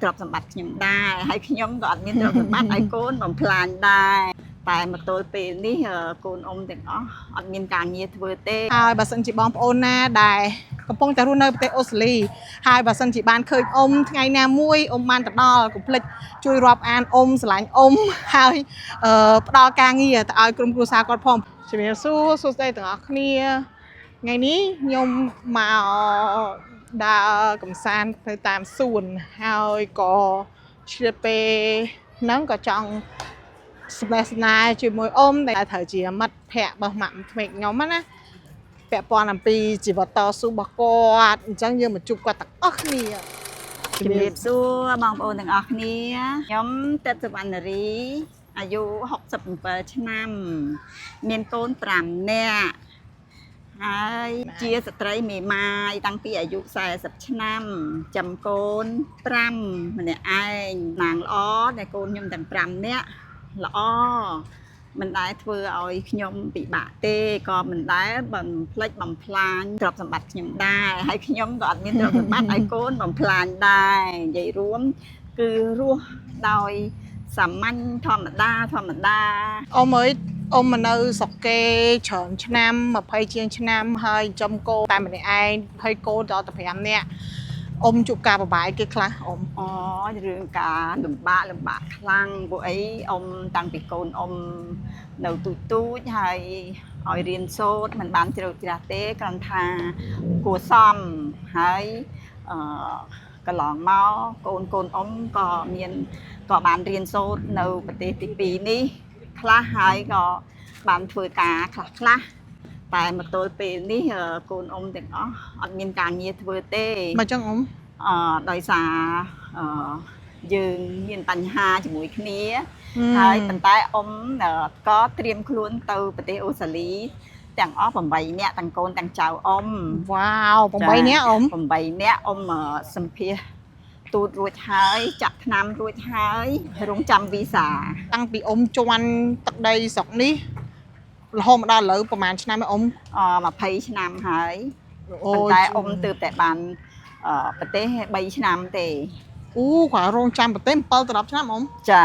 ទ្រព្យសម្បត្តិខ្ញុំដែរហើយខ្ញុំក៏អត់មានទ្រព្យសម្បត្តិឲ្យកូនបំផ្លាញដែរតែមកទល់ពេលនេះកូនអ៊ំទាំងអស់អត់មានការងារធ្វើទេហើយបើសិនជាបងប្អូនណាដែលកំពុងតែរស់នៅប្រទេសអូស្ត្រាលីហើយបើសិនជាបានឃើញអ៊ំថ្ងៃណាមួយអ៊ំបានទៅដល់កុំភ្លេចជួយរាប់អានអ៊ំស្រឡាញ់អ៊ំហើយផ្ដល់ការងារទៅឲ្យក្រុមគ្រួសារគាត់ផងជំរាបសួរសួស្តីទាំងអស់គ្នាថ្ងៃនេះខ្ញុំមកដើរកំសាន្តទៅតាមសួនហើយក៏ឆ្លៀតពេលហ្នឹងក៏ចង់ស្នេហ៍ស្នាលជាមួយអ៊ំដែលត្រូវជាមិត្តភក្តិរបស់ម៉ាក់ក្មេកខ្ញុំណាពាក់ព័ន្ធអំពីជីវិតតស៊ូរបស់គាត់អញ្ចឹងយើងមកជួបគាត់ទាំងអស់គ្នាជំរាបសួរបងប្អូនទាំងអស់គ្នាខ្ញុំទឹកសុវណ្ណរីអាយុ67ឆ្នាំមានកូន5នាក់ហើយជាស្ត្រីមេម៉ាយតាំងពីអាយុ40ឆ្នាំចាំកូន5ម្នាក់ឯងណាងល្អដែលកូនខ្ញុំទាំង5នាក់ល្អមិនដែលធ្វើឲ្យខ្ញុំពិបាកទេក៏មិនដែលបំផ្លិចបំផ្លាញទ្រព្យសម្បត្តិខ្ញុំដែរហើយខ្ញុំក៏អត់មានទ្រព្យសម្បត្តិឲ្យកូនបំផ្លាញដែរនិយាយរួមគឺរស់ដោយសាមញ្ញធម្មតាអ៊ំអើយអ៊ំមកនៅស្រុកគេច្រើនឆ្នាំ20ជាងឆ្នាំហើយចំកូនតែម្នាក់ឯងហើយកូនដល់តែ5នាក់អ៊ំជួបការប្របាយគេខ្លះអ៊ំរឿងការលំបាកខ្លាំងពួកអីអ៊ំតាំងពីកូនអ៊ំនៅទូចហើយឲ្យរៀនសូត្រមិនបានជ្រៅជ្រះទេគ្រាន់ថាគួរសមហើយកន្លងមកកូនអ៊ំក៏បានរៀនសូត្រនៅប្រទេសទី2នេះខ្លះហើយក៏បានធ្វើការខ្លះតែមកទល់ពេលនេះកូនអ៊ំទាំងអស់អត់មានការងារធ្វើទេមកចឹងអ៊ំដោយសារយើងមានបញ្ហាជាមួយគ្នាហើយប៉ុន្តែអ៊ំក៏ត្រៀមខ្លួនទៅប្រទេសអូស្ត្រាលីទាំងអស់8នាក់ទាំងកូនទាំងចៅអ៊ំវ៉ាវ8នាក់អ៊ំ8នាក់អ៊ំសម្ភារទូតរួចហើយចាក់ថ្នាំរួចហើយរងចាំវីសាតាំងពីអ៊ំជន់ទឹកដីស្រុកនេះរហូតមកដល់ឥឡូវប្រហែលឆ្នាំអ៊ំ20ឆ្នាំហើយប៉ុន្តែអ៊ំទើបតែបានប្រទេស3ឆ្នាំទេគាត់រងចាំប្រទេស7ទៅ10ឆ្នាំអ៊ំចា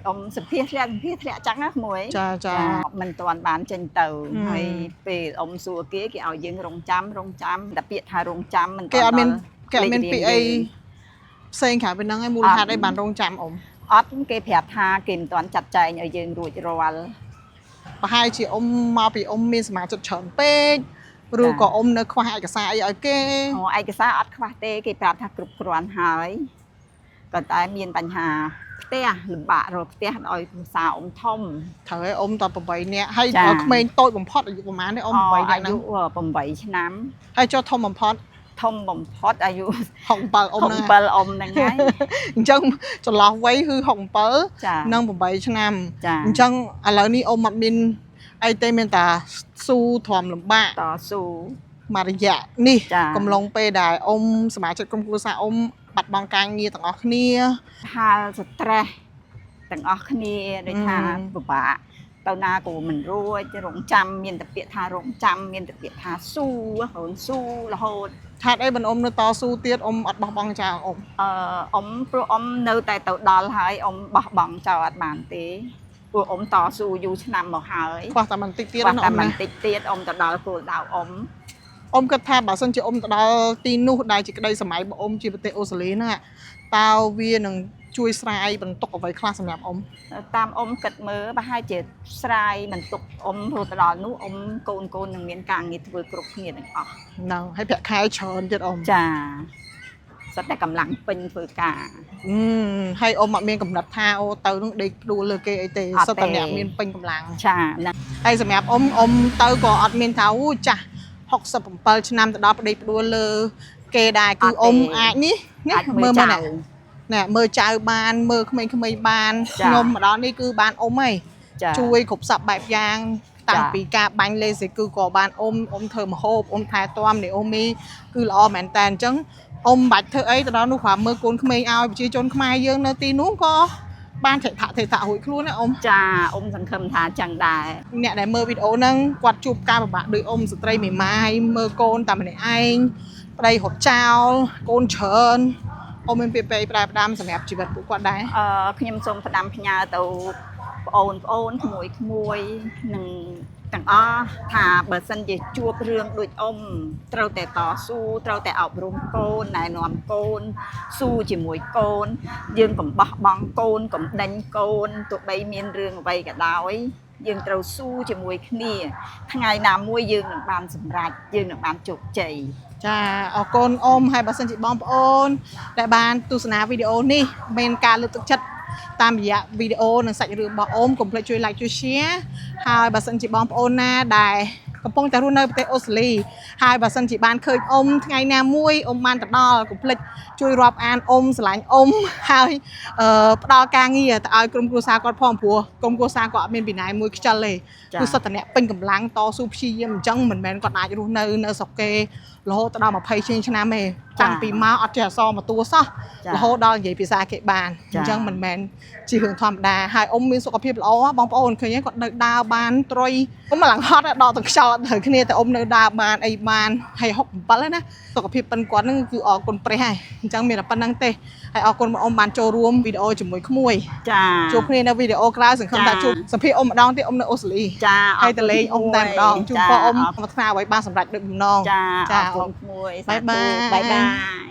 អ៊ំសម្ភារធ្លាក់ចឹងណាក្មួយចាមិនទាន់បានចេញទៅហើយពេលអ៊ំសួរគេឲ្យយើងរងចាំតែពាក្យថារងចាំមិនគេអត់មានពាក្យអីផ្សេងក្រៅពីហ្នឹងឯងមូលហេតុអីបានរងចាំអ៊ំអត់គេប្រាប់ថាគេមិនទាន់ចាត់ចែងឲ្យយើងរួចរាល់ប្រហែលជាអ៊ំមកពីអ៊ំមានសមាជិកច្រើនពេកឬក៏អ៊ំនៅខ្វះឯកសារអីឲ្យគេឯកសារអត់ខ្វះទេគេប្រាប់ថាគ្រប់គ្រាន់ហើយក៏តែមានបញ្ហាផ្ទះលំបាករកផ្ទះឲ្យគ្រួសារអ៊ំធំត្រូវឲ្យអ៊ំត8នាក់ហើយក្មេងតូចបំផុតអាយុប្រហែលទេអ៊ំ8នាក់ហ្នឹងអាយុ8ឆ្នាំហើយចុះធំបំផុតអាយុ67អ៊ំហ្នឹងហើយអញ្ចឹងចន្លោះវ័យគឺ67និង8ឆ្នាំអញ្ចឹងឥឡូវនេះអ៊ំអត់មានអីទេមានតែស៊ូទ្រាំលំបាកតស៊ូមួយរយៈនេះកំឡុងពេលដែលអ៊ំសមាជិកក្រុមគ្រួសារអ៊ំបាត់បង់ការងារទាំងអស់គ្នាហាលស្ត្រេសទាំងអស់គ្នាដូចថាពិបាកទៅណាក៏មិនរួចរងចាំមានតែពាក្យថារងចាំមានតែពាក្យថាស៊ូរហូតថាអីបងអ៊ំនៅតស៊ូទៀតអ៊ំអត់បោះបង់ចោលអ៊ំអ៊ំព្រោះអ៊ំនៅតែទៅដល់ហើយអ៊ំបោះបង់ចោលអត់បានទេព្រោះអ៊ំតស៊ូយូរឆ្នាំមកហើយខ្វះតែបន្តិចទៀតណាអ៊ំបន្តិចទៀតអ៊ំទៅដល់គោលដៅអ៊ំគិតថាបើសិនជាអ៊ំទៅដល់ទីនោះដែលជាក្តីសម័យរបស់អ៊ំជាប្រទេសអូស្ត្រាលីហ្នឹងតើវានឹងជួយស្រាយបន្ទុកអ្វីខ្លះសម្រាប់អ៊ំតាមអ៊ំគិតមើលប្រហែលជាស្រាយបន្ទុកអ៊ំព្រោះទៅដល់នោះអ៊ំកូននឹងមានការងារធ្វើគ្រប់គ្នាទាំងអស់ហ្នឹងហើយប្រាក់ខែច្រើនទៀតអ៊ំចាសិតតែកម្លាំងពេញធ្វើការហើយអ៊ំអត់មានកំណត់ថាទៅនឹងដេកផ្ដួលលើគេអីទេសិតតែអ្នកមានពេញកម្លាំងចាហ្នឹងហើយសម្រាប់អ៊ំទៅក៏អត់មានថាចាស់67ឆ្នាំទៅដល់ប្តីផ្ដួលលើគេដែរគឺអ៊ំអាចនេះមើលមកណាមើលចៅបានមើលក្មេងៗបានខ្ញុំមកដល់នេះគឺបានអ៊ំហីជួយគ្រប់សពបែបយ៉ាងតាំងពីការបាញ់លេសេគឺក៏បានអ៊ំធ្វើម្ហូបអ៊ំថែទាំនេះអ៊ំនេះគឺល្អមែនតើអញ្ចឹងអ៊ំបាច់ធ្វើអីទៅដល់នោះគ្រាន់មើលកូនក្មេងឲ្យប្រជាជនខ្មែរយើងនៅទីនោះក៏បានថេថារួចខ្លួនណាអ៊ំចាអ៊ំសង្ឃឹមថាចឹងដែរអ្នកដែលមើលវីដេអូហ្នឹងគាត់ជួបការពិបាកដោយអ៊ំស្ត្រីមេម៉ាយមើលកូនតែម្នាក់ឯងប្តីរត់ចោលកូនច្រើន អូនមានពាក្យពេចន៍ផ្ដាំសម្រាប់ជីវិតពួកគាត់ដែរ ខ្ញុំសូមផ្ដាំផ្ញើទៅប្អូនក្មួយនឹងទាំងអស់ថាបើសិនជាជួបរឿងដូចអ៊ំត្រូវតែតស៊ូត្រូវតែអប់រំកូនណែនាំកូនស៊ូជាមួយកូនយើងកុំបោះបង់កូនកុំដេញកូនទោះបីមានរឿងអ្វីក៏ដោយយើងត្រូវស៊ូជាមួយគ្នាថ្ងៃណាមួយយើងនឹងបានសម្រេចយើងនឹងបានជោគជ័យ ចាអរគុណអ៊ំហើយបើសិនជាបងប្អូនដែលបានទស្សនាវីដេអូនេះមានការលើកទឹកចិត្តតាមរយៈវីដេអូនិងសាច់រឿងរបស់អ៊ំកុំភ្លេចជួយ like ជួយ share ហើយបើសិនជាបងប្អូនណាដែលកំពុងតែរស់នៅប្រទេសអូស្ត្រាលីហើយបើសិនជាបានឃើញអ៊ំថ្ងៃណាមួយអ៊ំបានទៅដល់កុំភ្លេចជួយរាប់អានអ៊ំស្រឡាញ់អ៊ំហើយផ្ដល់ការងារទៅឲ្យក្រុមគ្រួសារគាត់ផងព្រោះក្រុមគ្រួសារគាត់អត់មានពីណាមួយខ្ជិលទេគឺសុទ្ធតែអ្នកពេញកម្លាំងតស៊ូព្យាយាមអញ្ចឹងមិនមែនគាត់អាចរស់នៅស្រុកគេរហូតដល់20ជាងឆ្នាំទេតាំងពីមកអត់ចេះអក្សរមួយតួសោះរហូតដល់និយាយភាសាគេបានអញ្ចឹងមិនមែនជារឿងធម្មតាហើយអ៊ំមានសុខភាពល្អបងប្អូនឃើញគាត់នៅដើរបានត្រុយអ៊ំឡើងហត់ដល់ទាំងខ្យល់អត់ត្រូវគ្នាតែអ៊ំនៅដើរបានអីបានហើយ67ហើយណាសុខភាពប៉ិនគាត់ហ្នឹងគឺអរគុណព្រះហើយអញ្ចឹងមានតែប៉ុណ្្នឹងទេហើយអរគុណបងអ៊ំបានចូលរួមវីដេអូជាមួយក្មួយចាជួបគ្នានៅវីដេអូក្រោយសង្ឃឹមថាជួបសភាអ៊ំម្ដងទៀតអ៊ំនៅអូស្ត្រាលីចាហើយតលេងអ៊ំតែម្ដងជូនពរអ៊ំប្រាថ្នាអ្វីបានសម្រេចដូចបំណងចាអរគុណក្មួយបាយបាយ